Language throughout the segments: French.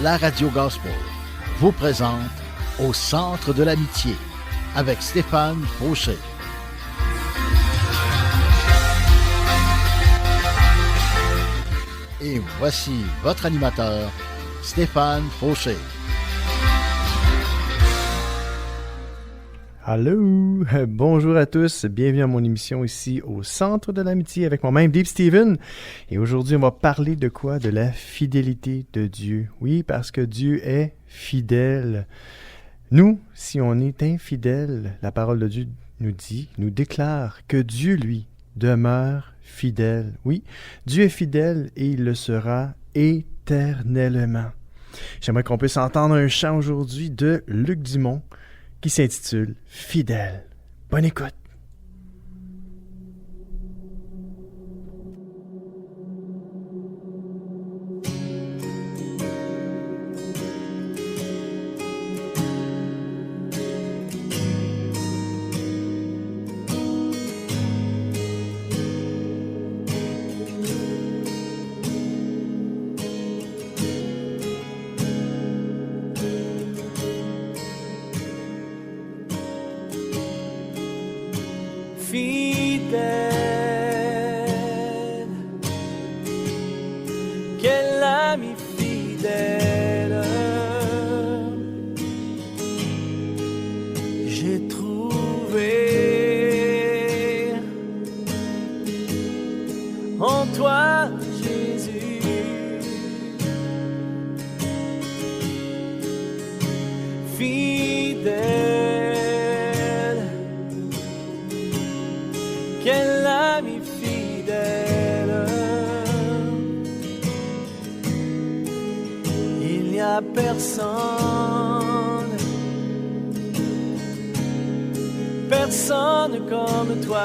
la radio gospel vous présente Au centre de l'amitié avec Stéphane Fauché. Et voici votre animateur, Stéphane Fauché. Allô, bonjour à tous, bienvenue à mon émission ici au Centre de l'Amitié avec moi-même, Deep Steven. Et aujourd'hui, on va parler de quoi? De la fidélité de Dieu. Oui, parce que Dieu est fidèle. Nous, si on est infidèle, la parole de Dieu nous déclare que Dieu, lui, demeure fidèle. Oui, Dieu est fidèle et il le sera éternellement. J'aimerais qu'on puisse entendre un chant aujourd'hui de Luc Dumont qui s'intitule « Fidèle ». Bonne écoute! Personne comme toi.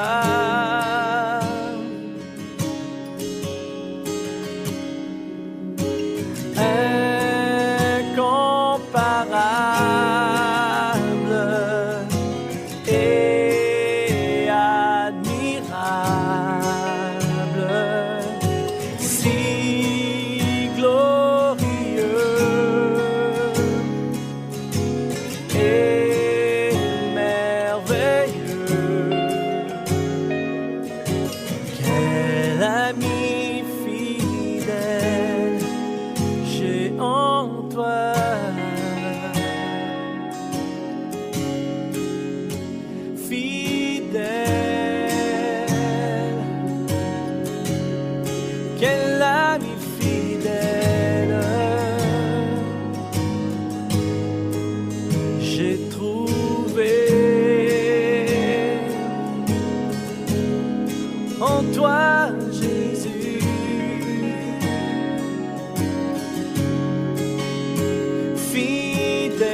Incomparable et admirable, si glorieux et merveilleux. Quel ami fidèle j'ai en toi. Fidèle, quel ami fidèle j'ai trouvé en toi, Jésus. Fidèle,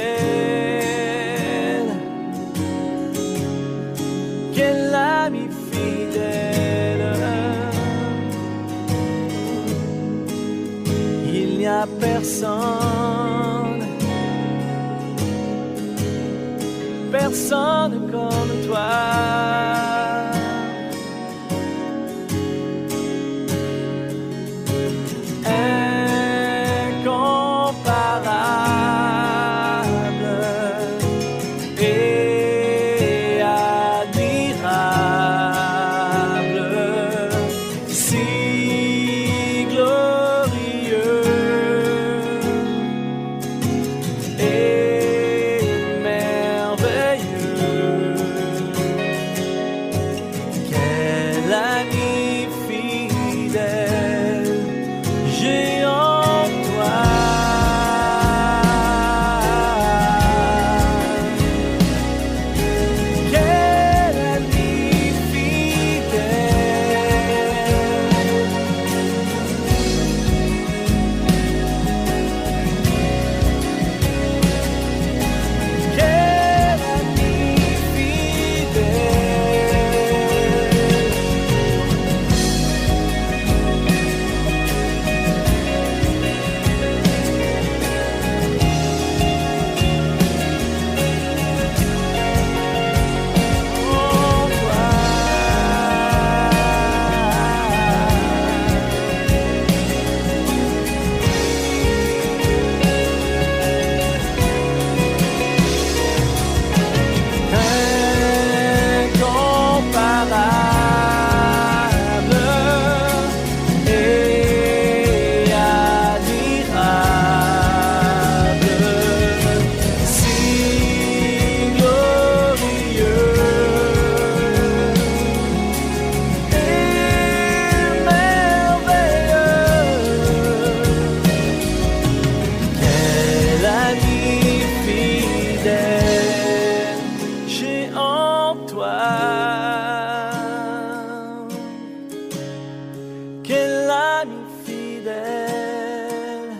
quel ami fidèle. Il n'y a personne, personne comme toi. Incomparable et admirable, si glorieux et merveilleux. ami fidèle.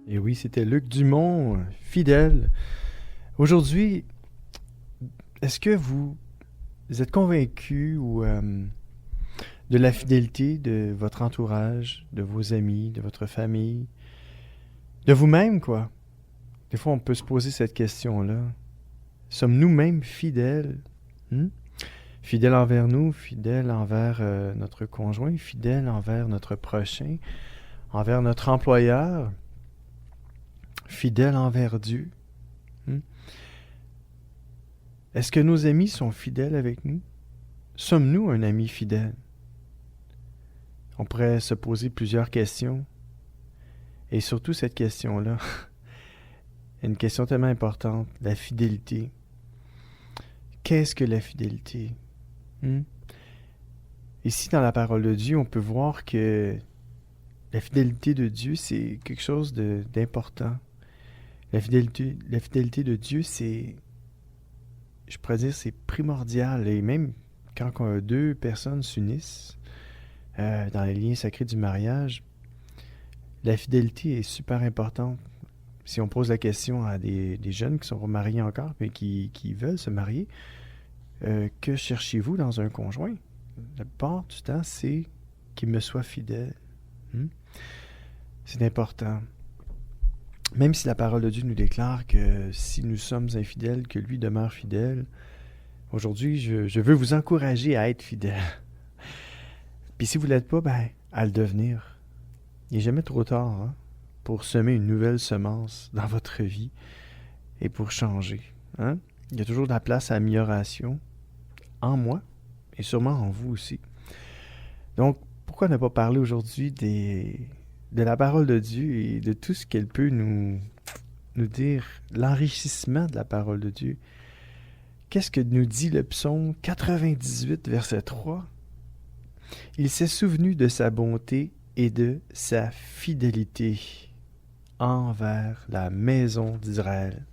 Et oui, c'était Luc Dumont, fidèle. Aujourd'hui, est-ce que vous êtes convaincu de la fidélité de votre entourage, de vos amis, de votre famille, de vous-même, quoi? Des fois, on peut se poser cette question-là. Sommes-nous même fidèles? Fidèles envers nous, fidèles envers notre conjoint, fidèles envers notre prochain, envers notre employeur, fidèles envers Dieu? Est-ce que nos amis sont fidèles avec nous? Sommes-nous un ami fidèle? On pourrait se poser plusieurs questions. Et surtout cette question-là, une question tellement importante, la fidélité. Qu'est-ce que la fidélité? Ici, dans la parole de Dieu, on peut voir que la fidélité de Dieu, c'est quelque chose d'important. La fidélité de Dieu, je pourrais dire, c'est primordial. Et même quand deux personnes s'unissent dans les liens sacrés du mariage, la fidélité est super importante. Si on pose la question à des jeunes qui ne sont pas mariés encore, mais qui veulent se marier, que cherchez-vous dans un conjoint? La plupart du temps, c'est qu'il me soit fidèle. C'est important. Même si la parole de Dieu nous déclare que si nous sommes infidèles, que lui demeure fidèle, aujourd'hui, je veux vous encourager à être fidèle. Puis si vous ne l'êtes pas, à le devenir. Il n'est jamais trop tard pour semer une nouvelle semence dans votre vie et pour changer. Il y a toujours de la place à amélioration en moi et sûrement en vous aussi. Donc, pourquoi ne pas parler aujourd'hui de la parole de Dieu et de tout ce qu'elle peut nous dire, l'enrichissement de la parole de Dieu. Qu'est-ce que nous dit le psaume 98, verset 3? Il s'est souvenu de sa bonté et de sa fidélité envers la maison d'Israël.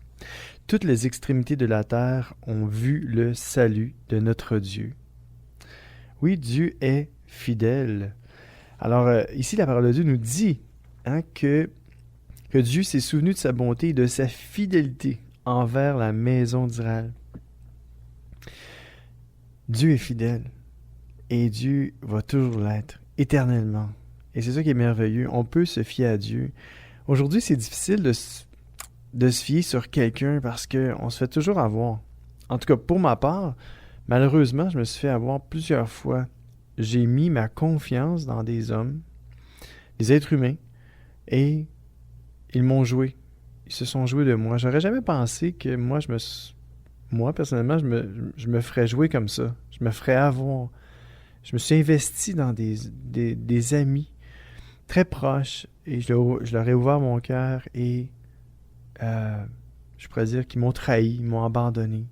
Toutes les extrémités de la terre ont vu le salut de notre Dieu. Oui, Dieu est fidèle. Alors, ici, la parole de Dieu nous dit que Dieu s'est souvenu de sa bonté et de sa fidélité envers la maison d'Israël. Dieu est fidèle et Dieu va toujours l'être, éternellement. Et c'est ça qui est merveilleux. On peut se fier à Dieu. Aujourd'hui, c'est difficile de se fier sur quelqu'un parce qu'on se fait toujours avoir. En tout cas, pour ma part, malheureusement, je me suis fait avoir plusieurs fois. J'ai mis ma confiance dans des hommes, des êtres humains, et ils m'ont joué. Ils se sont joués de moi. J'aurais jamais pensé que moi, personnellement, je me ferais jouer comme ça. Je me ferais avoir. Je me suis investi dans des amis très proches, et je leur ai ouvert mon cœur, et je pourrais dire qu'ils m'ont trahi, ils m'ont abandonné.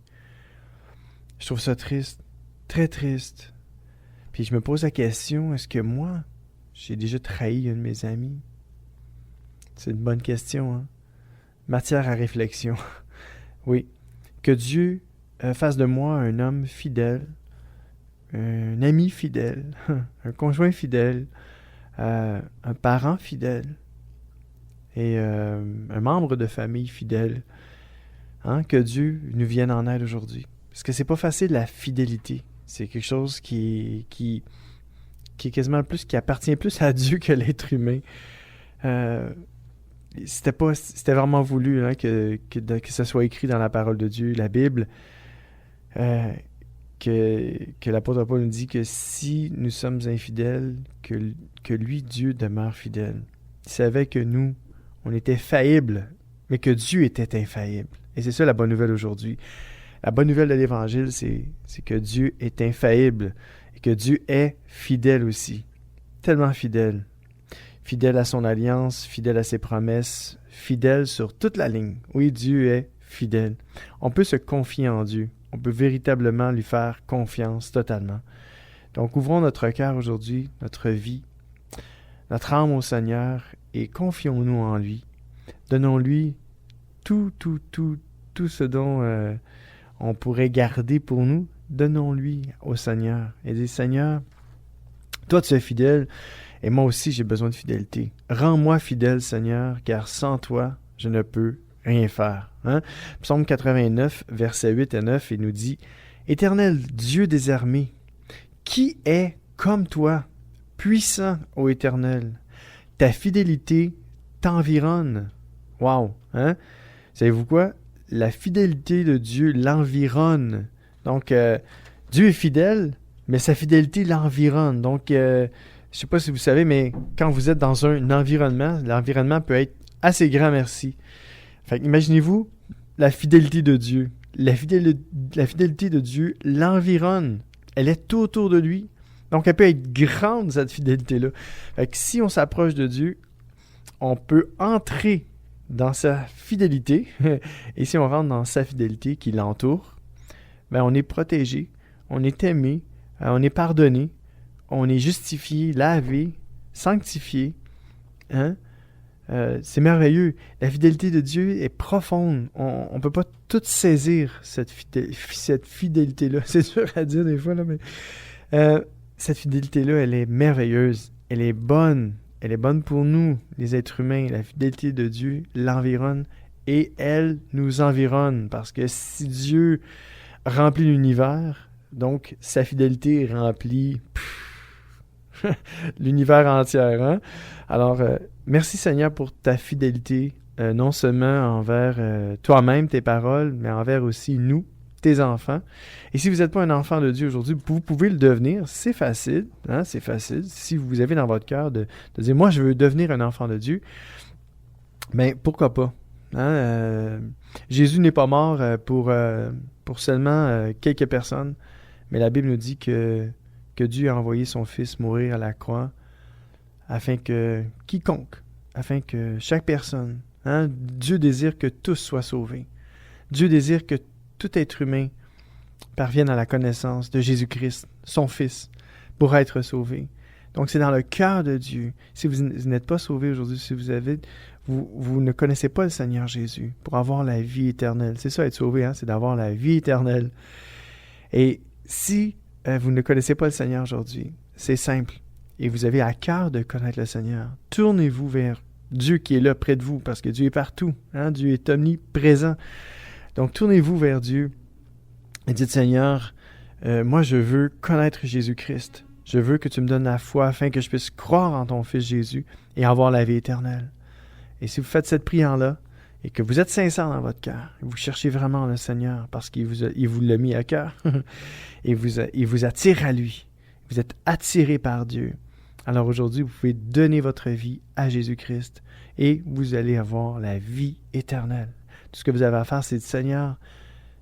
Je trouve ça triste, très triste. Puis je me pose la question, est-ce que moi, j'ai déjà trahi un de mes amis? C'est une bonne question, Matière à réflexion. Oui. Que Dieu fasse de moi un homme fidèle, un ami fidèle, un conjoint fidèle, un parent fidèle et un membre de famille fidèle. Que Dieu nous vienne en aide aujourd'hui. Parce que c'est pas facile, la fidélité. C'est quelque chose qui est quasiment plus, qui appartient plus à Dieu que l'être humain. C'était vraiment voulu que ça soit écrit dans la parole de Dieu, la Bible, que l'apôtre Paul nous dit que si nous sommes infidèles, que lui, Dieu, demeure fidèle. Il savait que nous, on était faillibles, mais que Dieu était infaillible. Et c'est ça la bonne nouvelle aujourd'hui. La bonne nouvelle de l'Évangile, c'est que Dieu est infaillible et que Dieu est fidèle aussi. Tellement fidèle. Fidèle à son alliance, fidèle à ses promesses, fidèle sur toute la ligne. Oui, Dieu est fidèle. On peut se confier en Dieu. On peut véritablement lui faire confiance totalement. Donc, ouvrons notre cœur aujourd'hui, notre vie, notre âme au Seigneur et confions-nous en lui. Donnons-lui tout ce dont on pourrait garder pour nous. Donnons-lui au Seigneur. Et dis, Seigneur, toi tu es fidèle et moi aussi j'ai besoin de fidélité. Rends-moi fidèle, Seigneur, car sans toi, je ne peux rien faire. Hein? Psaume 89, versets 8 et 9, il nous dit « Éternel Dieu des armées, qui est comme toi, puissant, ô Éternel? Ta fidélité t'environne. » Wow! Hein? Savez-vous quoi? La fidélité de Dieu l'environne. Donc, Dieu est fidèle, mais sa fidélité l'environne. Donc, je ne sais pas si vous savez, mais quand vous êtes dans un environnement, l'environnement peut être assez grand, merci. Fait imaginez-vous la fidélité de Dieu. La fidélité de Dieu l'environne. Elle est tout autour de lui. Donc, elle peut être grande, cette fidélité-là. Fait que si on s'approche de Dieu, on peut entrer dans sa fidélité. Et si on rentre dans sa fidélité qui l'entoure, ben on est protégé, on est aimé, on est pardonné, on est justifié, lavé, sanctifié. Hein? C'est merveilleux. La fidélité de Dieu est profonde. On ne peut pas tout saisir, cette fidélité-là. C'est dur à dire des fois, là, mais cette fidélité-là, elle est merveilleuse. Elle est bonne. Elle est bonne pour nous, les êtres humains. La fidélité de Dieu l'environne et elle nous environne. Parce que si Dieu remplit l'univers, donc sa fidélité remplit l'univers entier. Hein? Alors, merci Seigneur pour ta fidélité, non seulement envers toi-même, tes paroles, mais envers aussi nous, tes enfants. Et si vous n'êtes pas un enfant de Dieu aujourd'hui, vous pouvez le devenir. C'est facile. Hein? C'est facile. Si vous avez dans votre cœur de dire « Moi, je veux devenir un enfant de Dieu », bien, pourquoi pas? Hein? Jésus n'est pas mort pour seulement quelques personnes, mais la Bible nous dit que Dieu a envoyé son Fils mourir à la croix afin que chaque personne, hein, Dieu désire que tous soient sauvés. Dieu désire que tout être humain parvienne à la connaissance de Jésus-Christ, son Fils, pour être sauvé. Donc, c'est dans le cœur de Dieu. Si vous n'êtes pas sauvé aujourd'hui, si vous ne connaissez pas le Seigneur Jésus pour avoir la vie éternelle. C'est ça, être sauvé, hein? C'est d'avoir la vie éternelle. Et si vous ne connaissez pas le Seigneur aujourd'hui, c'est simple. Et vous avez à cœur de connaître le Seigneur. Tournez-vous vers Dieu qui est là près de vous, parce que Dieu est partout. Hein? Dieu est omniprésent. Donc, tournez-vous vers Dieu et dites, Seigneur, moi, je veux connaître Jésus-Christ. Je veux que tu me donnes la foi afin que je puisse croire en ton Fils Jésus et avoir la vie éternelle. Et si vous faites cette prière-là et que vous êtes sincère dans votre cœur, vous cherchez vraiment le Seigneur parce qu'il vous l'a mis à cœur et il vous attire à lui. Vous êtes attiré par Dieu. Alors aujourd'hui, vous pouvez donner votre vie à Jésus-Christ et vous allez avoir la vie éternelle. Tout ce que vous avez à faire, c'est dire, Seigneur,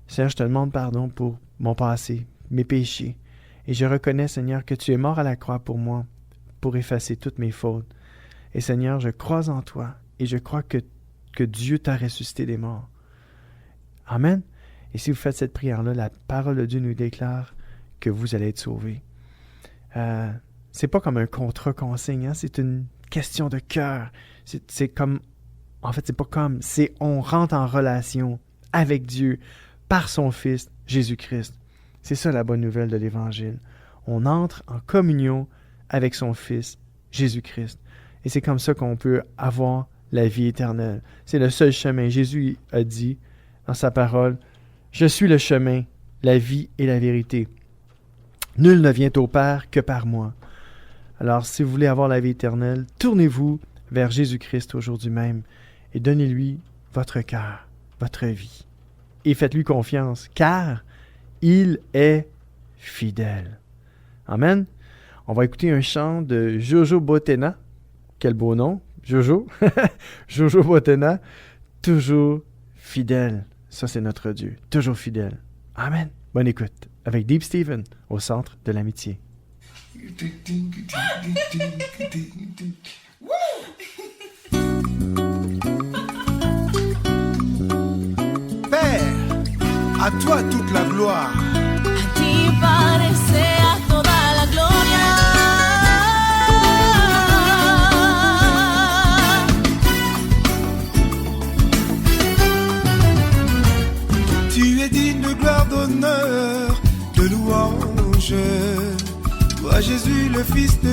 je te demande pardon pour mon passé, mes péchés. Et je reconnais, Seigneur, que tu es mort à la croix pour moi, pour effacer toutes mes fautes. Et Seigneur, je crois en toi et je crois que Dieu t'a ressuscité des morts. Amen. Et si vous faites cette prière-là, la parole de Dieu nous déclare que vous allez être sauvés. C'est pas comme un contrat qu'on signe, hein? C'est une question de cœur. C'est comme... En fait, on rentre en relation avec Dieu par son Fils, Jésus-Christ. C'est ça la bonne nouvelle de l'Évangile. On entre en communion avec son Fils, Jésus-Christ. Et c'est comme ça qu'on peut avoir la vie éternelle. C'est le seul chemin. Jésus a dit dans sa parole, « Je suis le chemin, la vie et la vérité. Nul ne vient au Père que par moi. » Alors, si vous voulez avoir la vie éternelle, tournez-vous vers Jésus-Christ aujourd'hui même et donnez-lui votre cœur, votre vie. Et faites-lui confiance, car il est fidèle. Amen. On va écouter un chant de Jojo Botena. Quel beau nom, Jojo. Jojo Botena, toujours fidèle. Ça, c'est notre Dieu, toujours fidèle. Amen. Bonne écoute avec Deep Steven au Centre de l'Amitié. Père, à toi toute la gloire. A ti Padre sea toda la gloria.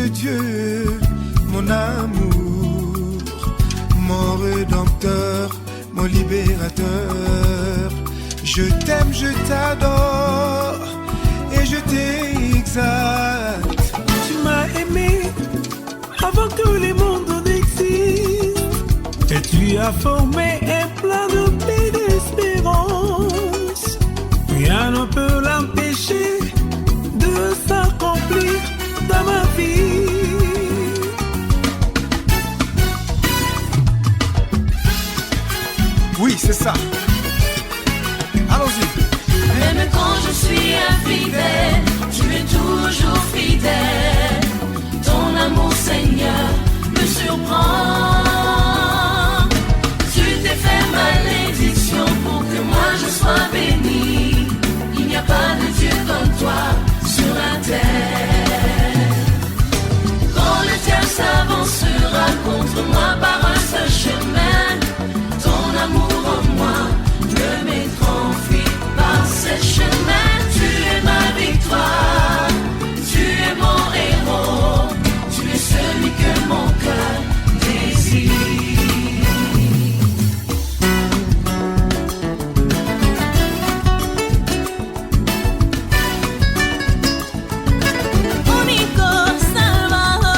de Dieu, mon amour, mon rédempteur, mon libérateur. Je t'aime, je t'adore et je t'exalte. Tu m'as aimé avant que les mondes n'existent. Et tu as formé un plan de paix et d'espérance. Rien ne peut l'empêcher de s'accomplir dans ma vie. Oui, c'est ça. Allons-y. Même quand je suis infidèle, tu es toujours fidèle. Ton amour, Seigneur, me surprend. Tu t'es fait malédiction pour que moi je sois béni. Il n'y a pas de Dieu comme toi sur la terre. Quand le diable s'avancera contre moi par un seul chemin, ton amour en moi me mettra en fuite par ce chemin. Tu es ma victoire, tu es mon héros, tu es celui que mon cœur désire. Único Salvador.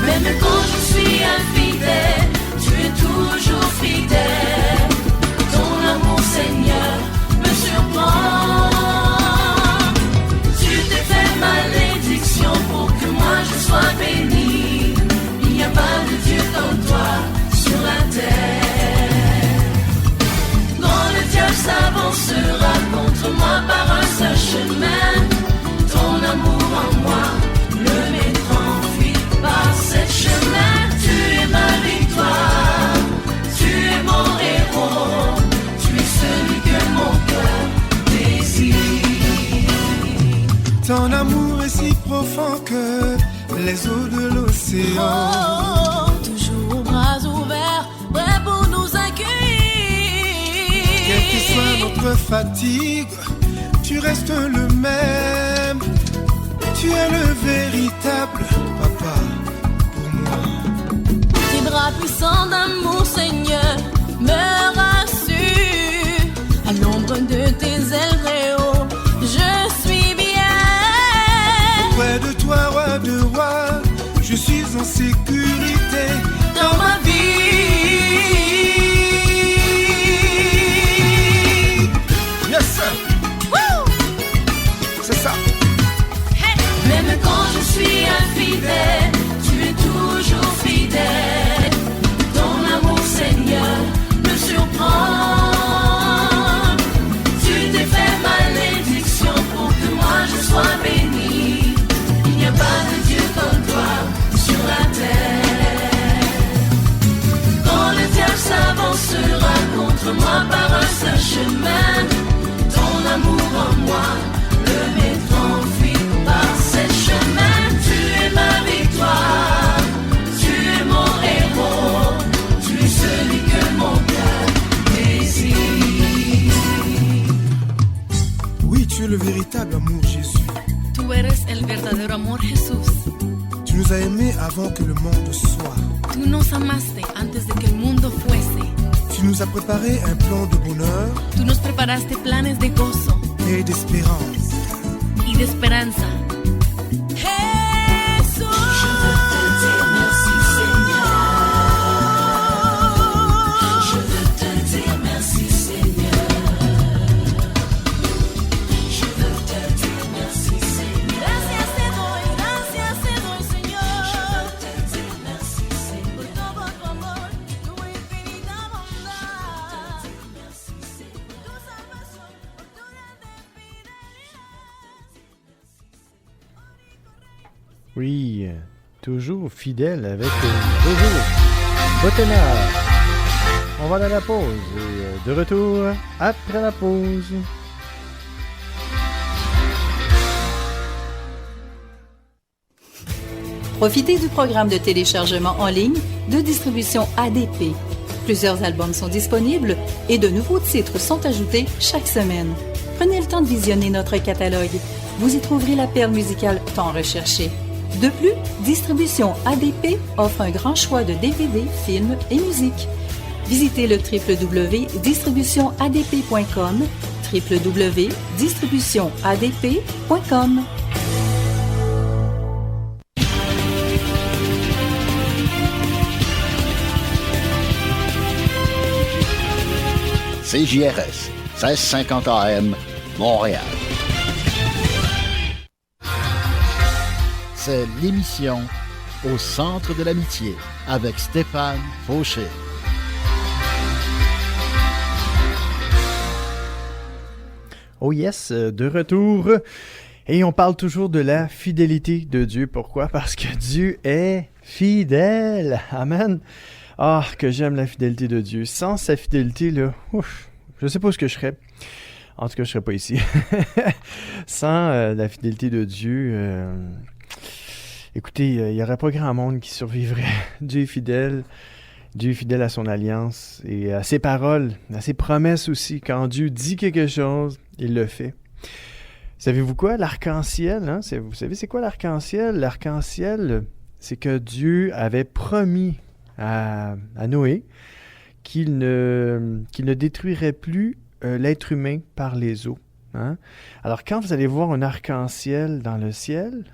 Même quand je suis infidèle, tu es toujours fidèle. Ton amour, Seigneur, me surprend. Tu t'es fait malédiction pour que moi je sois béni. Il n'y a pas de Dieu comme toi sur la terre. Quand le diable s'avancera contre moi par un seul chemin, ton amour en moi le mettra en fuite par ce chemin. Tu es ma victoire, tu es mon héros, tu es celui que mon cœur désire. Ton amour est si profond que les eaux de l'océan. Oh, toujours bras ouverts, prêts pour nous accueillir. Quelle que soit notre fatigue, tu restes le même. Tu es le véritable papa pour moi. Tes bras puissants d'amour, Seigneur, me rassurent. À l'ombre de tes ailes très haut, je suis bien. Près de toi, roi de rois, je suis en sécurité Dans ma vie. Yes, sir. Woo! C'est ça. Même quand je suis infidèle, tu es toujours fidèle. Ton amour, Seigneur, me surprend. Tu t'es fait malédiction pour que moi je sois béni. Il n'y a pas de Dieu comme toi sur la terre. Quand le diable s'avancera contre moi par un seul chemin, ton amour en moi le mettra en fuite par ce chemin. Tu es ma victoire, tu es mon héros, tu es celui que mon cœur désire. Oui, tu es le véritable amour, Jésus. Tú eres el verdadero amor, Jesús. Tu nous as aimés avant que le monde soit. Tú nos amaste antes de que el mundo fuese. Tu nous as préparé un plan de bonheur Tú nos preparaste planes de gozo et d'espérance. y de esperanza. Jesús. Je veux te dire merci, Seigneur. Je veux te dire merci, Seigneur. Je veux te dire merci, Seigneur. Gracias te doy, Señor. Je veux te dire merci, Seigneur. Por todo tu amor, tu infinita bondad. Merci, Seigneur. Por tu salvación, por tu grande fidelidad. Oui, toujours fidèle avec toujours Botenard. On va aller à la pause et de retour après la pause. Profitez du programme de téléchargement en ligne de distribution ADP. Plusieurs albums sont disponibles et de nouveaux titres sont ajoutés chaque semaine. Prenez le temps de visionner notre catalogue. Vous y trouverez la perle musicale tant recherchée. De plus, Distribution ADP offre un grand choix de DVD, films et musique. Visitez le www.distributionadp.com, www.distributionadp.com. CJRS, 1650 AM, Montréal. C'est l'émission Au centre de l'amitié avec Stéphane Fauché. Oh yes, de retour. Et on parle toujours de la fidélité de Dieu. Pourquoi? Parce que Dieu est fidèle. Amen. Ah, que j'aime la fidélité de Dieu. Sans sa fidélité, là, je sais pas ce que je serais. En tout cas, je serais pas ici. Sans la fidélité de Dieu, écoutez, il n'y aurait pas grand monde qui survivrait. Dieu est fidèle. Dieu est fidèle à son alliance et à ses paroles, à ses promesses aussi. Quand Dieu dit quelque chose, il le fait. Savez-vous quoi? L'arc-en-ciel, hein? Vous savez c'est quoi l'arc-en-ciel? L'arc-en-ciel, c'est que Dieu avait promis à Noé qu'il ne détruirait plus l'être humain par les eaux. Hein? Alors, quand vous allez voir un arc-en-ciel dans le ciel,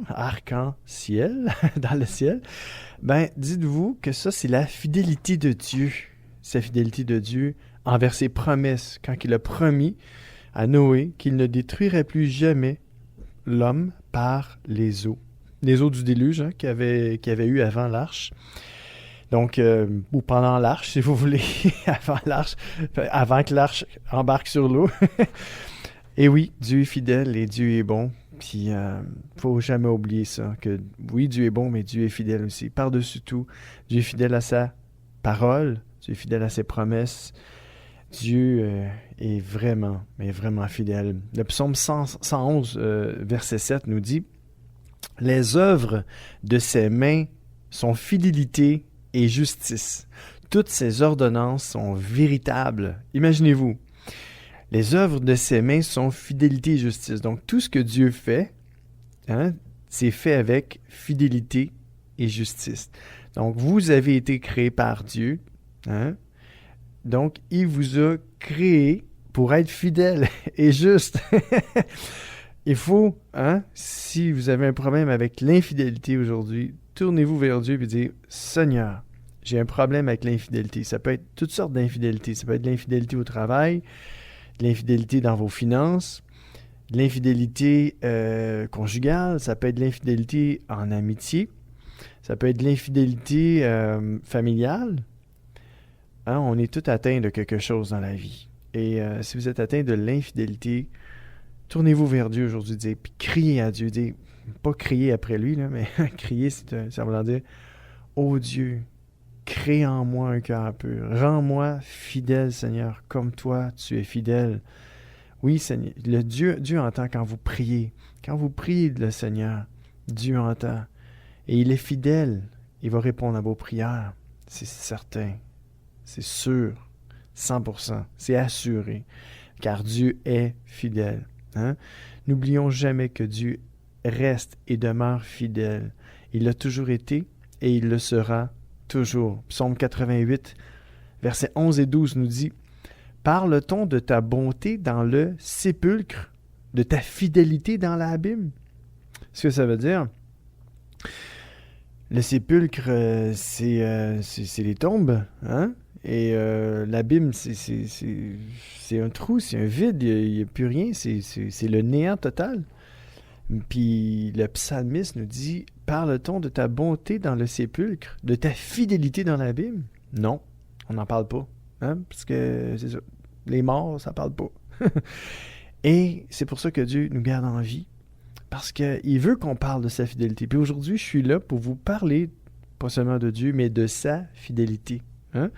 arc-en-ciel dans le ciel, ben, dites-vous que ça, c'est la fidélité de Dieu. C'est la fidélité de Dieu envers ses promesses, quand il a promis à Noé qu'il ne détruirait plus jamais l'homme par les eaux. Les eaux du déluge, hein, qu'il y avait eu avant l'arche. Donc, ou pendant l'arche, si vous voulez, avant que l'arche embarque sur l'eau. Et oui, Dieu est fidèle et Dieu est bon. Puis, faut jamais oublier ça, que oui, Dieu est bon, mais Dieu est fidèle aussi. Par-dessus tout, Dieu est fidèle à sa parole, Dieu est fidèle à ses promesses. Dieu est vraiment, mais vraiment fidèle. Le psaume 111, verset 7 nous dit « Les œuvres de ses mains sont fidélité et justice. Toutes ses ordonnances sont véritables. » Imaginez-vous. Les œuvres de ses mains sont fidélité et justice. Donc, tout ce que Dieu fait, hein, c'est fait avec fidélité et justice. Donc, vous avez été créé par Dieu. Hein? Donc, il vous a créé pour être fidèle et juste. Il faut, hein, si vous avez un problème avec l'infidélité aujourd'hui, tournez-vous vers Dieu et dites « Seigneur, j'ai un problème avec l'infidélité. » Ça peut être toutes sortes d'infidélités. Ça peut être de l'infidélité au travail, de l'infidélité dans vos finances, de l'infidélité conjugale, ça peut être de l'infidélité en amitié, ça peut être de l'infidélité familiale. Hein, on est tous atteints de quelque chose dans la vie. Et si vous êtes atteint de l'infidélité, tournez-vous vers Dieu aujourd'hui, puis criez à Dieu. Pas crier après lui, là, mais crier, ça veut dire « Ô Dieu, crée en moi un cœur pur. Rends-moi fidèle, Seigneur, comme toi, tu es fidèle. » Oui, Seigneur, Dieu entend quand vous priez. Quand vous priez le Seigneur, Dieu entend. Et il est fidèle. Il va répondre à vos prières. C'est certain. C'est sûr. 100%. C'est assuré. Car Dieu est fidèle. Hein? N'oublions jamais que Dieu reste et demeure fidèle. Il l'a toujours été et il le sera toujours. Psaume 88, versets 11 et 12 nous dit « Parle-t-on de ta bonté dans le sépulcre, de ta fidélité dans l'abîme? » Ce que ça veut dire, le sépulcre, c'est les tombes, hein? Et l'abîme, c'est un trou, c'est un vide, il n'y a plus rien, c'est le néant total. Puis le psalmiste nous dit « Parle-t-on de ta bonté dans le sépulcre, de ta fidélité dans l'abîme? » Non, on n'en parle pas, hein? Parce que c'est ça, les morts, ça parle pas. Et c'est pour ça que Dieu nous garde en vie, parce qu'il veut qu'on parle de sa fidélité. Puis aujourd'hui, je suis là pour vous parler, pas seulement de Dieu, mais de sa fidélité. Hein?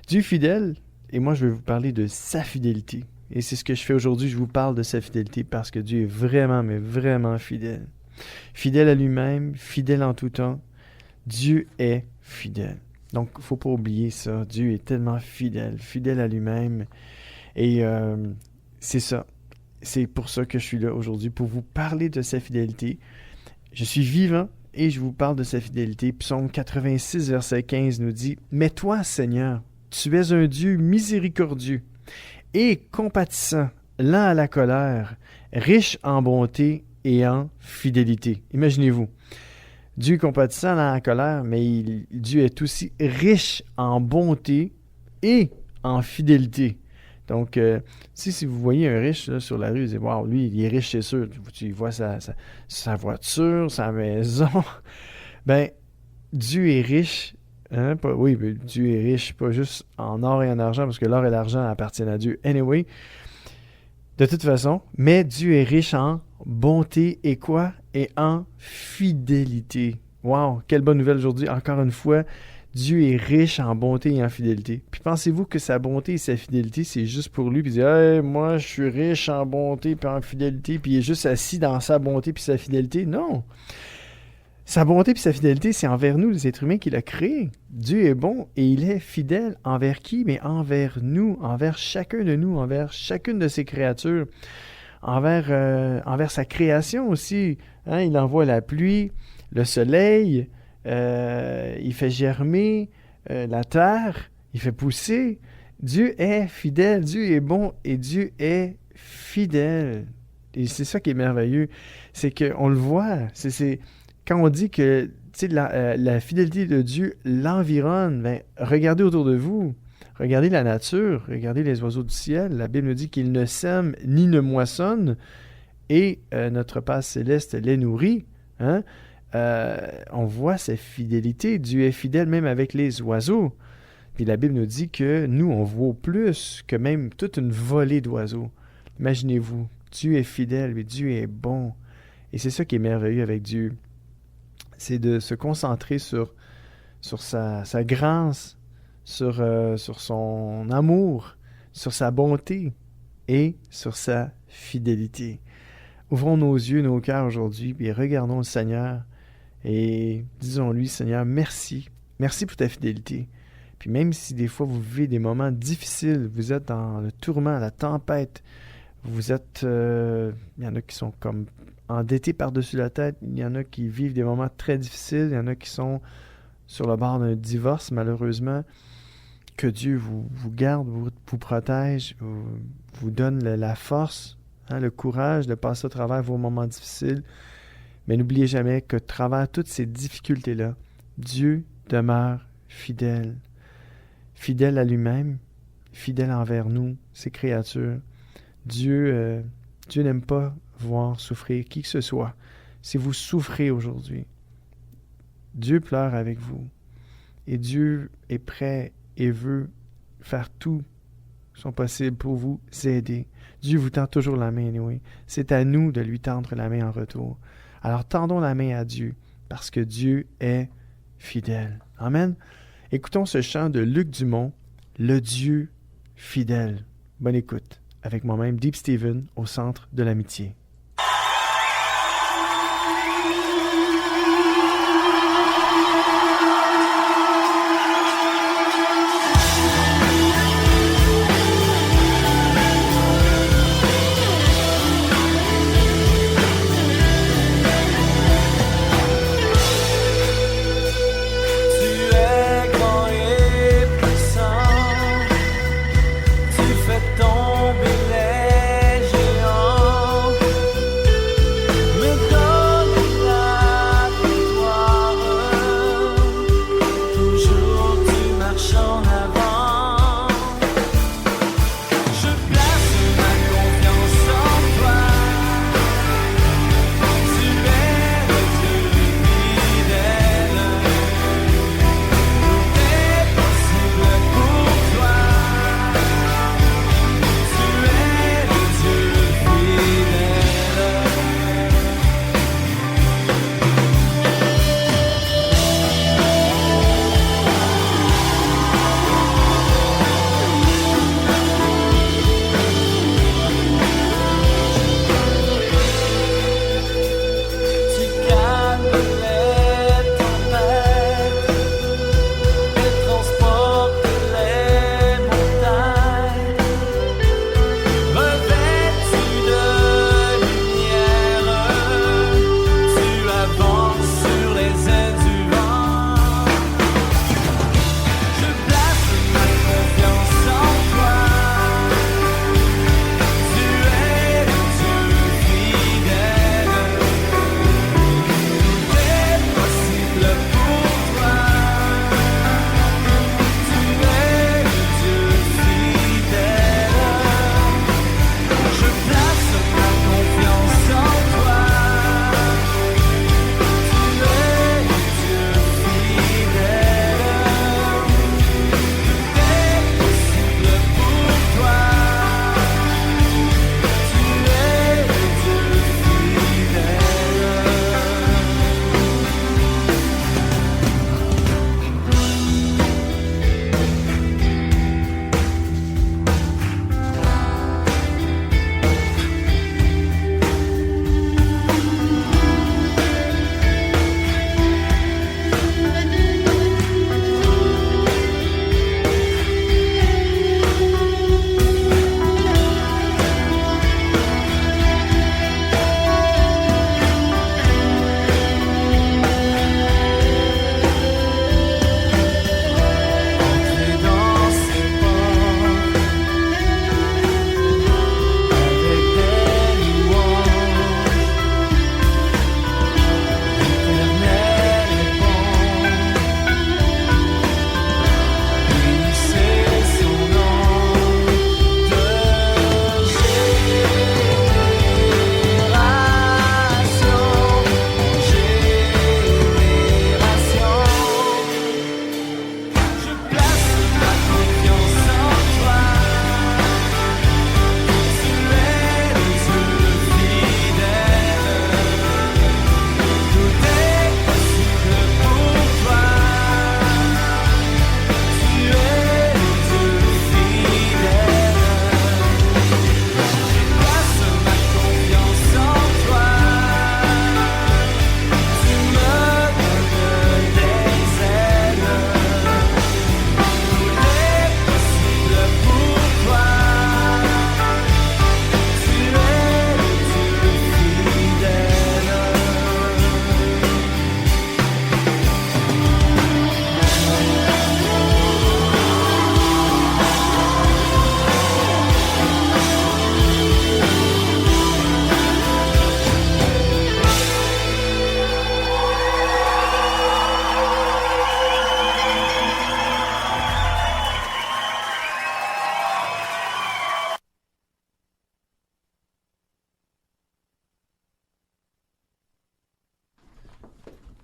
Dieu est fidèle, et moi je vais vous parler de sa fidélité. Et c'est ce que je fais aujourd'hui, je vous parle de sa fidélité parce que Dieu est vraiment, mais vraiment fidèle. Fidèle à lui-même, fidèle en tout temps. Dieu est fidèle. Donc, il ne faut pas oublier ça. Dieu est tellement fidèle, fidèle à lui-même. Et c'est ça. C'est pour ça que je suis là aujourd'hui, pour vous parler de sa fidélité. Je suis vivant et je vous parle de sa fidélité. Psaume 86, verset 15 nous dit « Mais toi, Seigneur, tu es un Dieu miséricordieux et compatissant, lent à la colère, riche en bonté et en fidélité. » Imaginez-vous. Dieu est compatissant, lent à la colère, mais Dieu est aussi riche en bonté et en fidélité. Donc, si vous voyez un riche là, sur la rue, vous dites « Wow, lui, il est riche, c'est sûr. » Tu vois sa voiture, sa maison. Ben, Dieu est riche. Hein? Mais Dieu est riche, pas juste en or et en argent, parce que l'or et l'argent appartiennent à Dieu. Anyway, de toute façon, mais Dieu est riche en bonté et quoi? Et en fidélité. Wow, quelle bonne nouvelle aujourd'hui. Encore une fois, Dieu est riche en bonté et en fidélité. Puis pensez-vous que sa bonté et sa fidélité, c'est juste pour lui? Puis il dit, hey, moi, je suis riche en bonté et en fidélité, puis il est juste assis dans sa bonté et sa fidélité? Non! Sa bonté et sa fidélité, c'est envers nous, les êtres humains, qu'il a créés. Dieu est bon et il est fidèle envers qui? Mais envers nous, envers chacun de nous, envers chacune de ses créatures, envers sa création aussi. Hein? Il envoie la pluie, le soleil, il fait germer la terre, il fait pousser. Dieu est fidèle, Dieu est bon et Dieu est fidèle. Et c'est ça qui est merveilleux, c'est qu'on le voit, quand on dit que la fidélité de Dieu l'environne, ben, regardez autour de vous, regardez la nature, regardez les oiseaux du ciel. La Bible nous dit qu'ils ne sèment ni ne moissonnent et notre Père céleste les nourrit. Hein? On voit sa fidélité. Dieu est fidèle même avec les oiseaux. Puis la Bible nous dit que nous, on vaut plus que même toute une volée d'oiseaux. Imaginez-vous, Dieu est fidèle, mais Dieu est bon. Et c'est ça qui est merveilleux avec Dieu. C'est de se concentrer sur sa grâce, sur son amour, sur sa bonté et sur sa fidélité. Ouvrons nos yeux, nos cœurs aujourd'hui, et regardons le Seigneur et disons-lui, Seigneur, merci. Merci pour ta fidélité. Puis même si des fois vous vivez des moments difficiles, vous êtes dans le tourment, la tempête, vous êtes... il y en a qui sont comme endettés par-dessus la tête, il y en a qui vivent des moments très difficiles, il y en a qui sont sur le bord d'un divorce, malheureusement. Que Dieu vous garde, vous protège, vous donne la force, hein, le courage de passer au travers vos moments difficiles. Mais n'oubliez jamais que travers toutes ces difficultés-là, Dieu demeure fidèle. Fidèle à lui-même, fidèle envers nous, ses créatures. Dieu n'aime pas voir souffrir qui que ce soit. Si vous souffrez aujourd'hui, Dieu pleure avec vous. Et Dieu est prêt et veut faire tout son possible pour vous aider. Dieu vous tend toujours la main, anyway. C'est à nous de lui tendre la main en retour. Alors tendons la main à Dieu, parce que Dieu est fidèle. Amen. Écoutons ce chant de Luc Dumont, « Le Dieu fidèle ». Bonne écoute, avec moi-même, Deep Steven, au Centre de l'Amitié. Tomber les géants.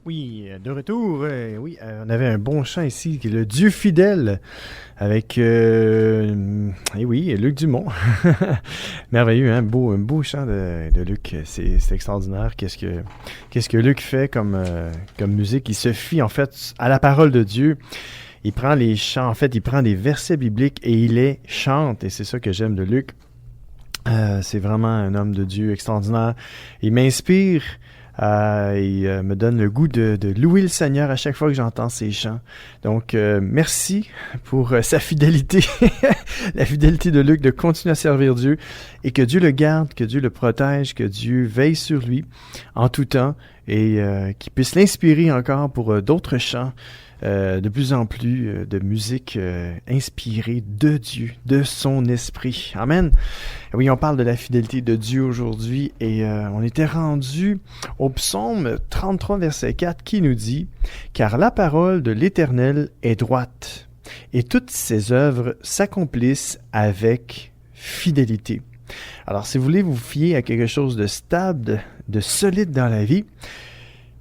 Oui, de retour. Oui, on avait un bon chant ici, qui est le Dieu fidèle, avec, Luc Dumont. Merveilleux, hein? Un beau chant de Luc. C'est extraordinaire. Qu'est-ce que Luc fait comme musique? Il se fie, en fait, à la parole de Dieu. Il prend les chants, en fait, il prend des versets bibliques et il les chante. Et c'est ça que j'aime de Luc. C'est vraiment un homme de Dieu extraordinaire. Il m'inspire. Il me donne le goût de louer le Seigneur à chaque fois que j'entends ses chants. Donc, merci pour sa fidélité, la fidélité de Luc de continuer à servir Dieu et que Dieu le garde, que Dieu le protège, que Dieu veille sur lui en tout temps et qu'il puisse l'inspirer encore pour d'autres chants. De plus en plus de musique inspirée de Dieu, de son esprit. Amen. Oui, on parle de la fidélité de Dieu aujourd'hui et on était rendu au psaume 33, verset 4 qui nous dit « Car la parole de l'Éternel est droite et toutes ses œuvres s'accomplissent avec fidélité. » Alors, si vous voulez vous fier à quelque chose de stable, de solide dans la vie,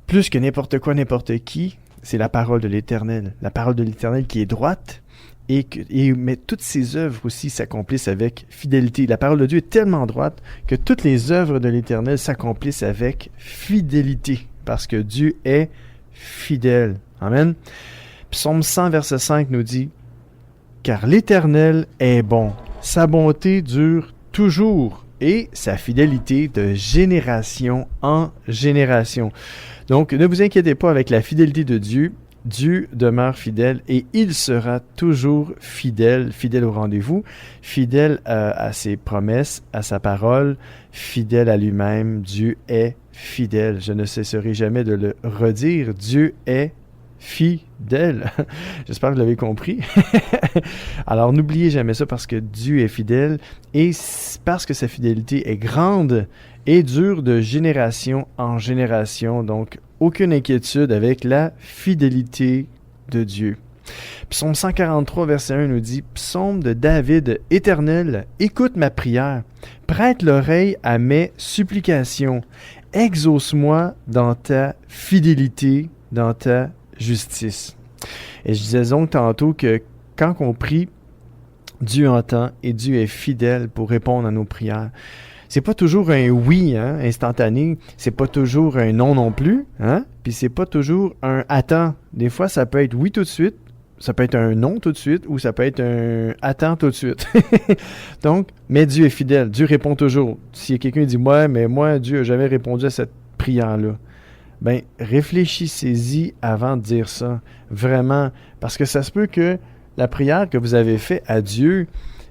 plus que n'importe quoi, n'importe qui, c'est la parole de l'Éternel. La parole de l'Éternel qui est droite, mais toutes ses œuvres aussi s'accomplissent avec fidélité. La parole de Dieu est tellement droite que toutes les œuvres de l'Éternel s'accomplissent avec fidélité, parce que Dieu est fidèle. Amen. Psaume 100, verset 5 nous dit « Car l'Éternel est bon, sa bonté dure toujours, et sa fidélité de génération en génération. » Donc, ne vous inquiétez pas avec la fidélité de Dieu. Dieu demeure fidèle et il sera toujours fidèle au rendez-vous, fidèle à ses promesses, à sa parole, fidèle à lui-même. Dieu est fidèle. Je ne cesserai jamais de le redire. Dieu est fidèle. J'espère que vous l'avez compris. Alors, n'oubliez jamais ça parce que Dieu est fidèle et parce que sa fidélité est grande et dure de génération en génération. Donc, aucune inquiétude avec la fidélité de Dieu. Psaume 143, verset 1 nous dit « Psaume de David, Éternel, écoute ma prière, prête l'oreille à mes supplications, exauce-moi dans ta fidélité, dans ta justice. » Et je disais donc tantôt que quand on prie, Dieu entend et Dieu est fidèle pour répondre à nos prières. C'est pas toujours un oui instantané, c'est pas toujours un non non plus, puis c'est pas toujours un attends. Des fois, ça peut être oui tout de suite, ça peut être un non tout de suite, ou ça peut être un attends tout de suite. Donc, mais Dieu est fidèle, Dieu répond toujours. Si quelqu'un dit « Ouais, mais moi, Dieu n'a jamais répondu à cette prière-là », ben réfléchissez-y avant de dire ça, vraiment, parce que ça se peut que la prière que vous avez faite à Dieu,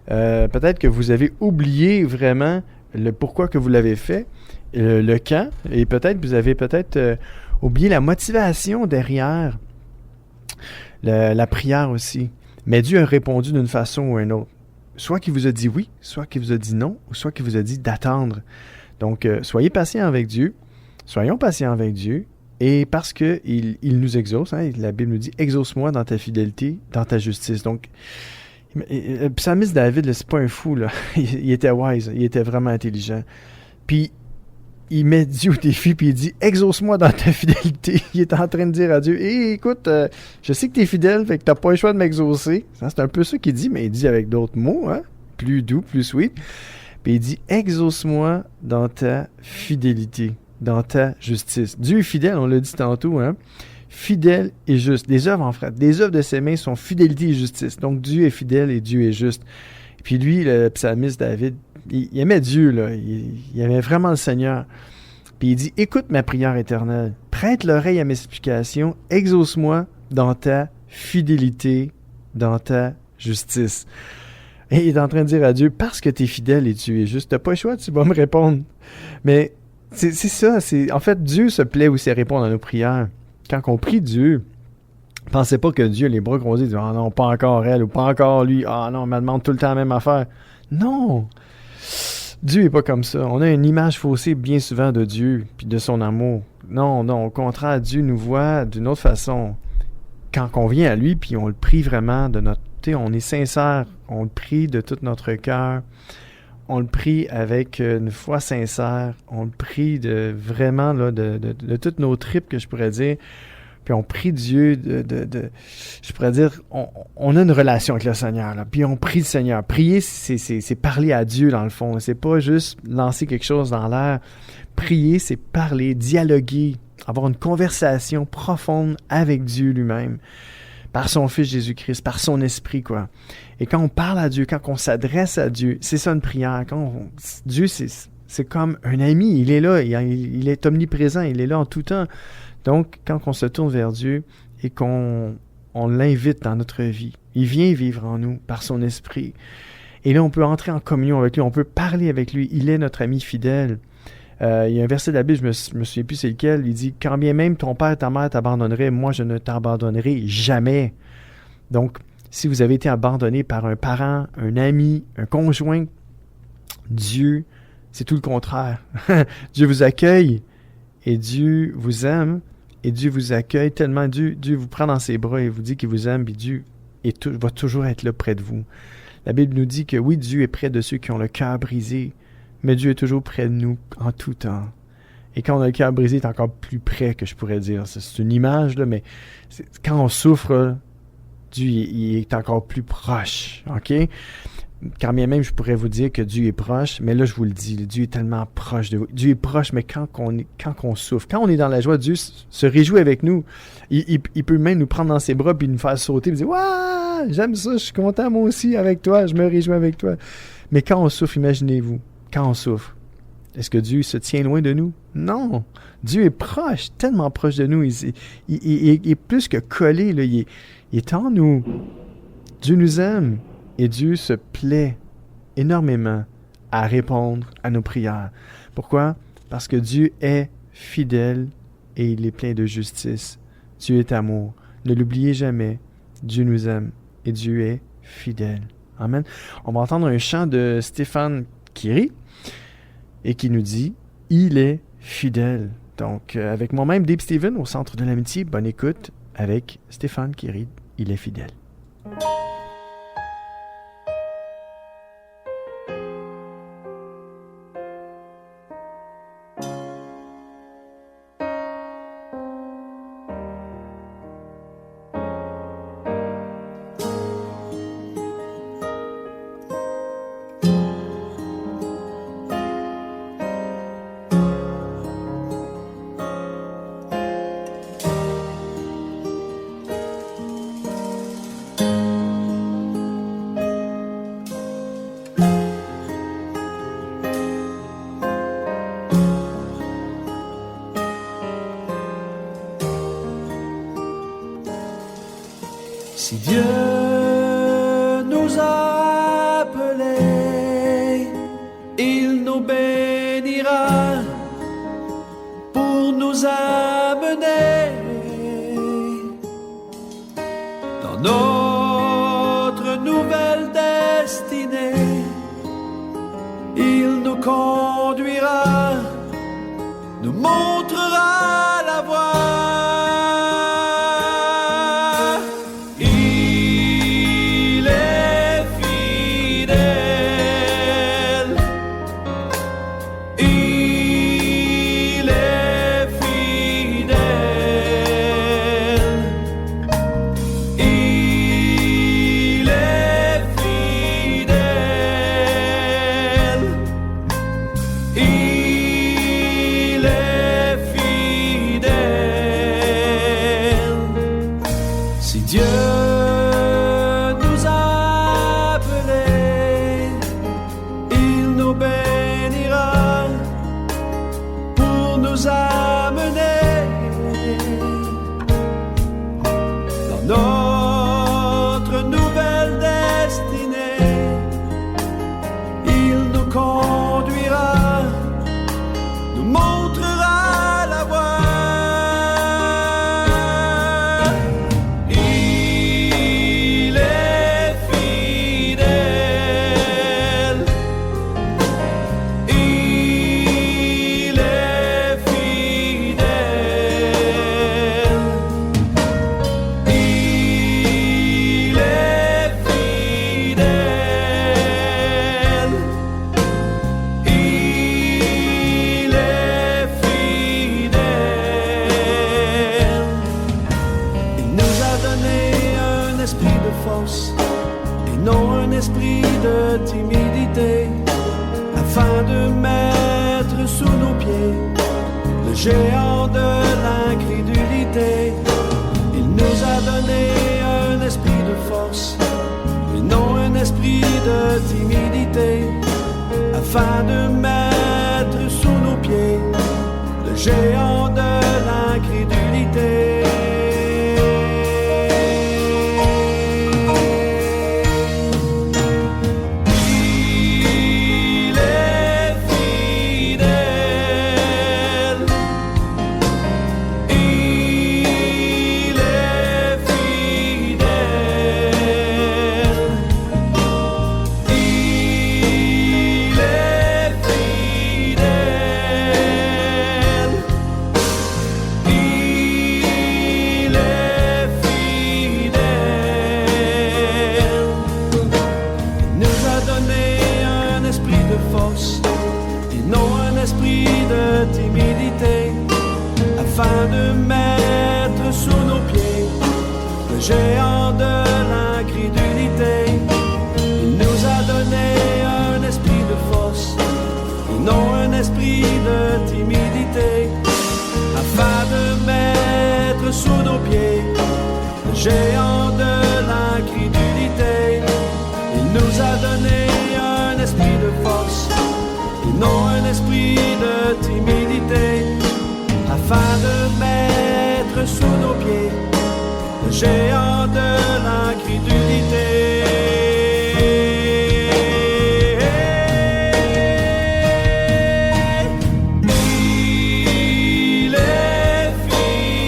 peut-être que vous avez oublié vraiment le pourquoi que vous l'avez fait, le quand, et peut-être vous avez oublié la motivation derrière la prière aussi. Mais Dieu a répondu d'une façon ou une autre. Soit qu'il vous a dit oui, soit qu'il vous a dit non, ou soit qu'il vous a dit d'attendre. Donc, soyez patient avec Dieu, soyons patients avec Dieu, et parce qu'il nous exauce, la Bible nous dit « Exauce-moi dans ta fidélité, dans ta justice ». Donc, le psalmiste David, là, c'est pas un fou, là. Il était wise, il était vraiment intelligent. Puis, il met Dieu au défi, puis il dit « Exauce-moi dans ta fidélité ». Il est en train de dire à Dieu « Écoute, je sais que tu es fidèle, fait que t'as pas le choix de m'exaucer. » C'est un peu ça qu'il dit, mais il dit avec d'autres mots, plus doux, plus sweet. Puis il dit « Exauce-moi dans ta fidélité, dans ta justice ». Dieu est fidèle, on l'a dit tantôt, fidèle et juste. Des œuvres de ses mains sont fidélité et justice. Donc, Dieu est fidèle et Dieu est juste. Et puis lui, le psalmiste David, il aimait Dieu, là. Il aimait vraiment le Seigneur. Puis il dit, « Écoute ma prière éternelle, prête l'oreille à mes supplications, exauce-moi dans ta fidélité, dans ta justice. » Et il est en train de dire à Dieu, parce que tu es fidèle et tu es juste, tu n'as pas le choix, tu vas me répondre. Mais c'est ça, en fait, Dieu se plaît aussi à répondre à nos prières. Quand on prie Dieu, pensez pas que Dieu, les bras croisés, dit « Ah non, pas encore elle » ou « Pas encore lui, ah non, on me demande tout le temps la même affaire. » Non! Dieu n'est pas comme ça. On a une image faussée bien souvent de Dieu puis de son amour. Non, au contraire, Dieu nous voit d'une autre façon. Quand on vient à lui puis on le prie vraiment de notre... On est sincère, on le prie de tout notre cœur. on le prie avec une foi sincère. On le prie de vraiment là, de toutes nos tripes, que je pourrais dire. Puis on prie Dieu je pourrais dire, on a une relation avec le Seigneur, là, puis on prie le Seigneur. Prier, c'est parler à Dieu, dans le fond. C'est pas juste lancer quelque chose dans l'air. Prier, c'est parler, dialoguer, avoir une conversation profonde avec Dieu lui-même, par son Fils Jésus-Christ, par son Esprit, quoi. Et quand on parle à Dieu, quand on s'adresse à Dieu, c'est ça une prière. Dieu, c'est comme un ami. Il est là, il est omniprésent, il est là en tout temps. Donc, quand on se tourne vers Dieu et qu'on l'invite dans notre vie, il vient vivre en nous par son esprit. Et là, on peut entrer en communion avec lui, on peut parler avec lui. Il est notre ami fidèle. Il y a un verset de la Bible, je me souviens plus c'est lequel, il dit « Quand bien même ton père et ta mère t'abandonneraient, moi je ne t'abandonnerai jamais. » Donc, si vous avez été abandonné par un parent, un ami, un conjoint, Dieu, c'est tout le contraire. Dieu vous accueille et Dieu vous aime. Et Dieu vous accueille tellement, Dieu vous prend dans ses bras et vous dit qu'il vous aime, et Dieu va toujours être là près de vous. La Bible nous dit que oui, Dieu est près de ceux qui ont le cœur brisé, mais Dieu est toujours près de nous en tout temps. Et quand on a le cœur brisé, il est encore plus près, que je pourrais dire. C'est une image, là, mais quand on souffre, Dieu il est encore plus proche. OK? Quand bien même, je pourrais vous dire que Dieu est proche, mais là, je vous le dis, Dieu est tellement proche de vous. Dieu est proche, mais quand on souffre, quand on est dans la joie, Dieu se réjouit avec nous. Il peut même nous prendre dans ses bras puis nous faire sauter et dire « Waouh, j'aime ça, je suis content moi aussi avec toi, je me réjouis avec toi. » Mais quand on souffre, imaginez-vous, quand on souffre, est-ce que Dieu se tient loin de nous? Non! Dieu est proche, tellement proche de nous. Il est plus que collé, là. Il est en nous. Dieu nous aime. Et Dieu se plaît énormément à répondre à nos prières. Pourquoi? Parce que Dieu est fidèle et il est plein de justice. Dieu est amour. Ne l'oubliez jamais. Dieu nous aime et Dieu est fidèle. Amen. On va entendre un chant de Stéphane Kiri et qui nous dit « Il est fidèle ». Donc, avec moi-même, Dave Steven, au Centre de l'Amitié, bonne écoute avec Stéphane Kiri, « Il est fidèle ». Si Dieu nous a appelés, il nous bénira pour nous amener dans notre nouvelle destinée. Il nous conduira, nous montrera la voie. Il est de timidité, afin de mettre sous nos pieds le géant de l'incrédulité. Il nous a donné un esprit de force, et non un esprit de timidité, afin de mettre sous nos pieds le géant de l'incrédulité. Afin de mettre sous nos pieds le géant de l'incrédulité. Il nous a donné un esprit de force et non un esprit de timidité, afin de mettre sous nos pieds le géant de l'incrédulité. Il nous a donné un esprit de force et non un esprit de timidité, afin de mettre sous nos pieds le géant de l'incrédulité. Il est fidèle, il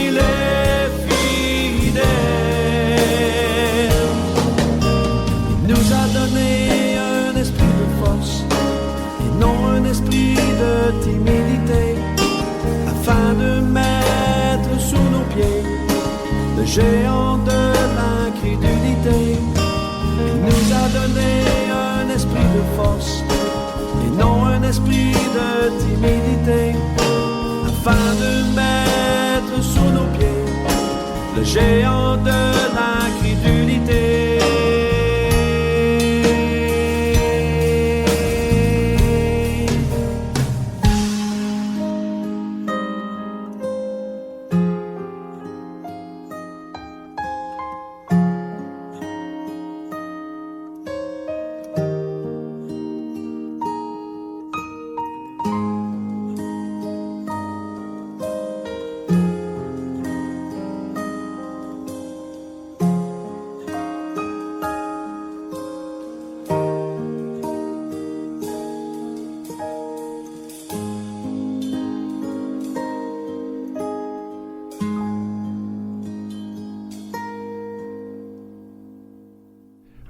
est fidèle. Géant de l'incrédulité, il nous a donné un esprit de force et non un esprit de timidité, afin de mettre sous nos pieds le géant de l'incrédulité.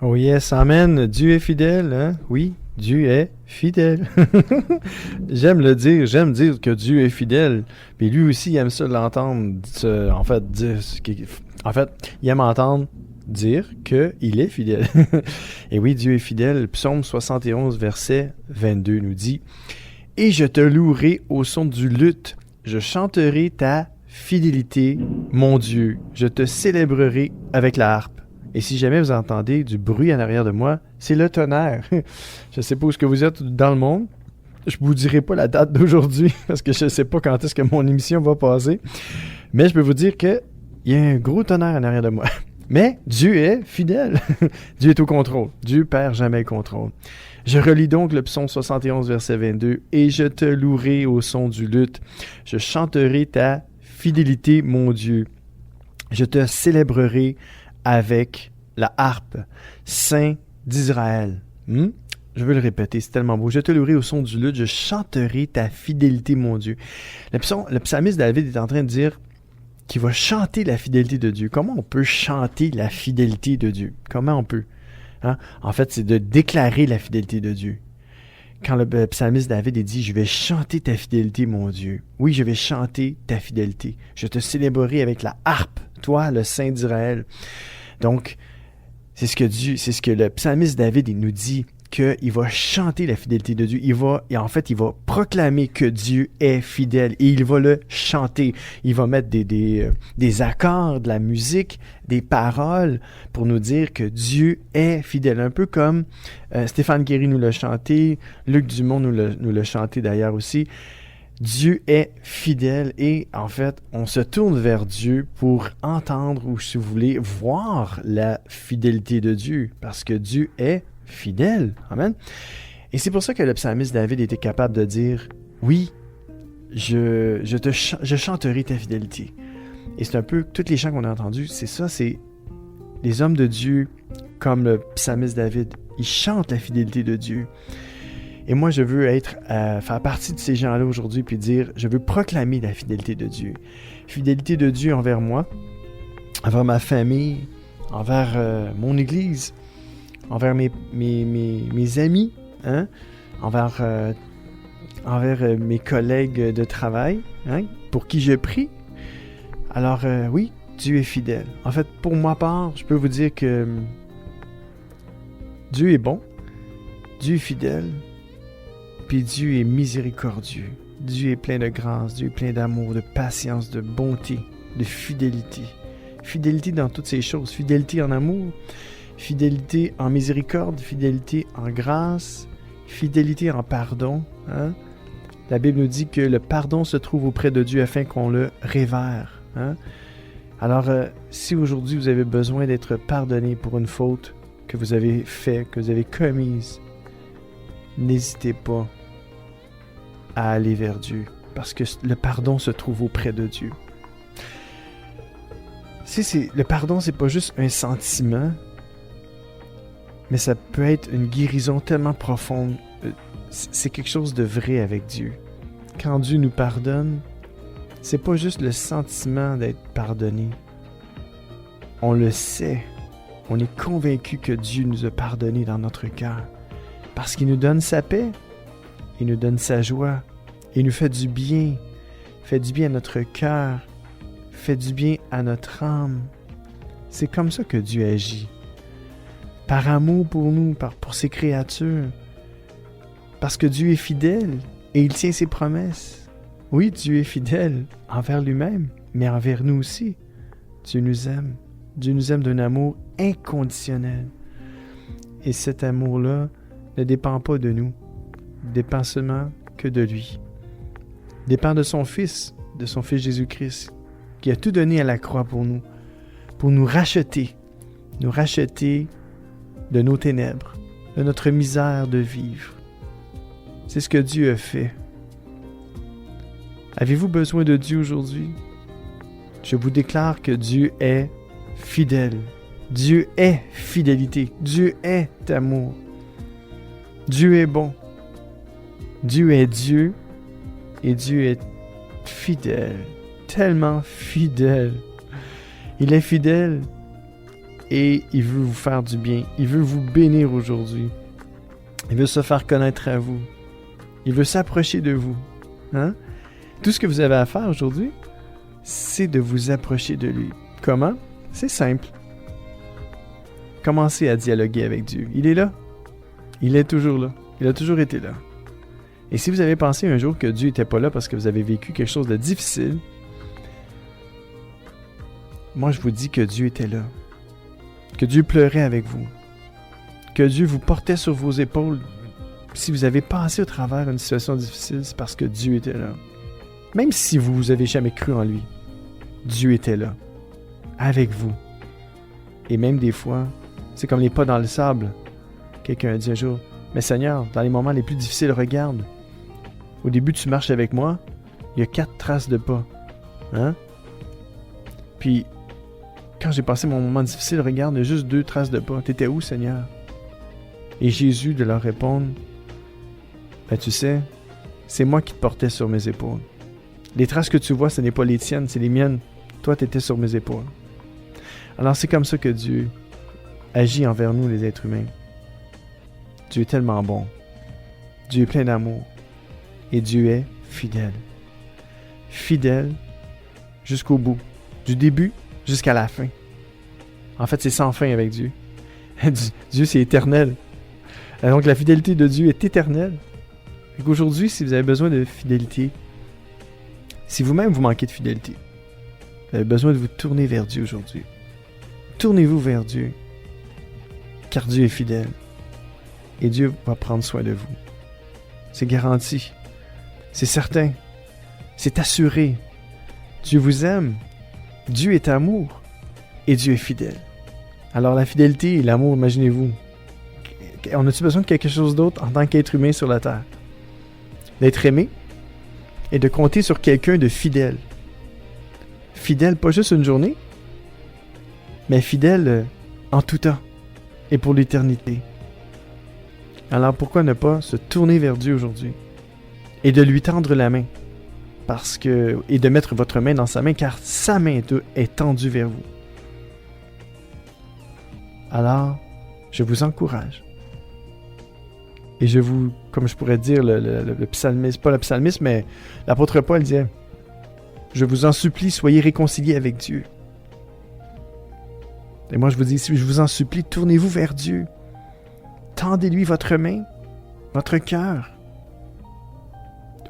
Oh yes, amen. Dieu est fidèle, hein? Oui, Dieu est fidèle. J'aime le dire, j'aime dire que Dieu est fidèle. Puis lui aussi, il aime ça l'entendre, il aime entendre dire qu'il est fidèle. Et oui, Dieu est fidèle. Psaume 71, verset 22 nous dit « Et je te louerai au son du luth, je chanterai ta fidélité, mon Dieu. Je te célébrerai avec la harpe. Et si jamais vous entendez du bruit en arrière de moi, c'est le tonnerre. Je ne sais pas où est-ce que vous êtes dans le monde. Je ne vous dirai pas la date d'aujourd'hui parce que je ne sais pas quand est-ce que mon émission va passer. Mais je peux vous dire qu'il y a un gros tonnerre en arrière de moi. Mais Dieu est fidèle. Dieu est au contrôle. Dieu perd jamais le contrôle. Je relis donc le psaume 71, verset 22. « Et je te louerai au son du luth. Je chanterai ta fidélité, mon Dieu. Je te célébrerai avec la harpe, Saint d'Israël. » Je veux le répéter, c'est tellement beau. « Je te louerai au son du luth. Je chanterai ta fidélité, mon Dieu. » Le psalmiste David est en train de dire qu'il va chanter la fidélité de Dieu. Comment on peut chanter la fidélité de Dieu? Comment on peut? Hein? En fait, c'est de déclarer la fidélité de Dieu. Quand le psalmiste David dit « Je vais chanter ta fidélité, mon Dieu. » Oui, je vais chanter ta fidélité. Je te célébrerai avec la harpe, toi, le Saint d'Israël. Donc, c'est ce que le psalmiste David il nous dit, qu'il va chanter la fidélité de Dieu. Il va proclamer que Dieu est fidèle et il va le chanter. Il va mettre des accords, de la musique, des paroles pour nous dire que Dieu est fidèle. Un peu comme Stéphane Guéry nous l'a chanté, Luc Dumont nous l'a chanté d'ailleurs aussi. Dieu est fidèle et en fait, on se tourne vers Dieu pour entendre ou, si vous voulez, voir la fidélité de Dieu parce que Dieu est fidèle. Amen. Et c'est pour ça que le psalmiste David était capable de dire « Oui, je chanterai ta fidélité. » Et c'est un peu, tous les chants qu'on a entendus, c'est ça, c'est les hommes de Dieu, comme le psalmiste David, ils chantent la fidélité de Dieu. Et moi, je veux faire partie de ces gens-là aujourd'hui, puis dire, je veux proclamer la fidélité de Dieu. Fidélité de Dieu envers moi, envers ma famille, envers mon Église, envers mes amis, hein? envers mes collègues de travail, hein? Pour qui je prie. Alors oui, Dieu est fidèle. En fait, pour ma part, je peux vous dire que Dieu est bon, Dieu est fidèle, puis Dieu est miséricordieux. Dieu est plein de grâce, Dieu est plein d'amour, de patience, de bonté, de fidélité. Fidélité dans toutes ces choses, fidélité en amour, fidélité en miséricorde, fidélité en grâce, fidélité en pardon. Hein? La Bible nous dit que le pardon se trouve auprès de Dieu afin qu'on le révère. Hein? Alors, si aujourd'hui vous avez besoin d'être pardonné pour une faute que vous avez faite, que vous avez commise, n'hésitez pas à aller vers Dieu, parce que le pardon se trouve auprès de Dieu. Le pardon, c'est pas juste un sentiment, mais ça peut être une guérison tellement profonde. C'est quelque chose de vrai avec Dieu. Quand Dieu nous pardonne, c'est pas juste le sentiment d'être pardonné. On le sait. On est convaincu que Dieu nous a pardonné dans notre cœur. Parce qu'il nous donne sa paix, il nous donne sa joie, il nous fait du bien. Fait du bien à notre cœur, fait du bien à notre âme. C'est comme ça que Dieu agit. Par amour pour nous, pour ses créatures. Parce que Dieu est fidèle et il tient ses promesses. Oui, Dieu est fidèle envers lui-même, mais envers nous aussi. Dieu nous aime. Dieu nous aime d'un amour inconditionnel. Et cet amour-là ne dépend pas de nous. Il dépend seulement que de lui. Il dépend de son Fils Jésus-Christ, qui a tout donné à la croix pour nous racheter de nos ténèbres, de notre misère de vivre. C'est ce que Dieu a fait. Avez-vous besoin de Dieu aujourd'hui? Je vous déclare que Dieu est fidèle. Dieu est fidélité. Dieu est amour. Dieu est bon. Dieu est Dieu et Dieu est fidèle. Tellement fidèle. Il est fidèle et il veut vous faire du bien. Il veut vous bénir aujourd'hui. Il veut se faire connaître à vous. Il veut s'approcher de vous. Hein? Tout ce que vous avez à faire aujourd'hui, c'est de vous approcher de lui. Comment? C'est simple. Commencez à dialoguer avec Dieu. Il est là. Il est toujours là. Il a toujours été là. Et si vous avez pensé un jour que Dieu n'était pas là parce que vous avez vécu quelque chose de difficile, moi je vous dis que Dieu était là, que Dieu pleurait avec vous, que Dieu vous portait sur vos épaules. Si vous avez passé au travers une situation difficile, c'est parce que Dieu était là. Même si vous n'avez jamais cru en lui, Dieu était là, avec vous. Et même des fois, c'est comme les pas dans le sable. Quelqu'un a dit un jour, « Mais Seigneur, dans les moments les plus difficiles, regarde. Au début, tu marches avec moi, il y a 4 traces de pas. Hein? Puis, quand j'ai passé mon moment difficile, regarde, il y a juste 2 traces de pas. T'étais où, Seigneur? » Et Jésus de leur répondre, « Ben tu sais, c'est moi qui te portais sur mes épaules. Les traces que tu vois, ce n'est pas les tiennes, c'est les miennes. Toi, tu étais sur mes épaules. » Alors c'est comme ça que Dieu agit envers nous, les êtres humains. Dieu est tellement bon. Dieu est plein d'amour. Et Dieu est fidèle. Fidèle jusqu'au bout. Du début jusqu'à la fin. En fait, c'est sans fin avec Dieu. Dieu, c'est éternel. Donc la fidélité de Dieu est éternelle. Aujourd'hui, si vous avez besoin de fidélité, si vous-même vous manquez de fidélité, vous avez besoin de vous tourner vers Dieu aujourd'hui. Tournez-vous vers Dieu, car Dieu est fidèle. Et Dieu va prendre soin de vous. C'est garanti. C'est certain. C'est assuré. Dieu vous aime. Dieu est amour. Et Dieu est fidèle. Alors la fidélité et l'amour, imaginez-vous. On a-t-il besoin de quelque chose d'autre en tant qu'être humain sur la terre? D'être aimé et de compter sur quelqu'un de fidèle. Fidèle, pas juste une journée, mais fidèle en tout temps et pour l'éternité. Alors pourquoi ne pas se tourner vers Dieu aujourd'hui et de lui tendre la main et de mettre votre main dans sa main, car sa main est tendue vers vous. Alors, je vous encourage. Et je vous, comme je pourrais dire, le psalmiste, pas le psalmiste, mais l'apôtre Paul disait, « Je vous en supplie, soyez réconciliés avec Dieu. » Et moi je vous dis, si je vous en supplie, tournez-vous vers Dieu. Tendez-lui votre main, votre cœur.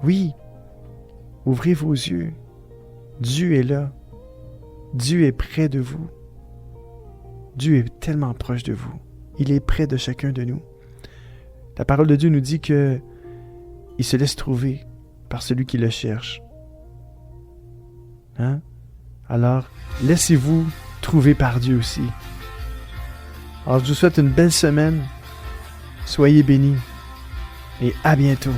Oui, ouvrez vos yeux. Dieu est là. Dieu est près de vous. Dieu est tellement proche de vous. Il est près de chacun de nous. La parole de Dieu nous dit que il se laisse trouver par celui qui le cherche. Hein? Alors, laissez-vous trouver par Dieu aussi. Alors, je vous souhaite une belle semaine. Soyez bénis et à bientôt.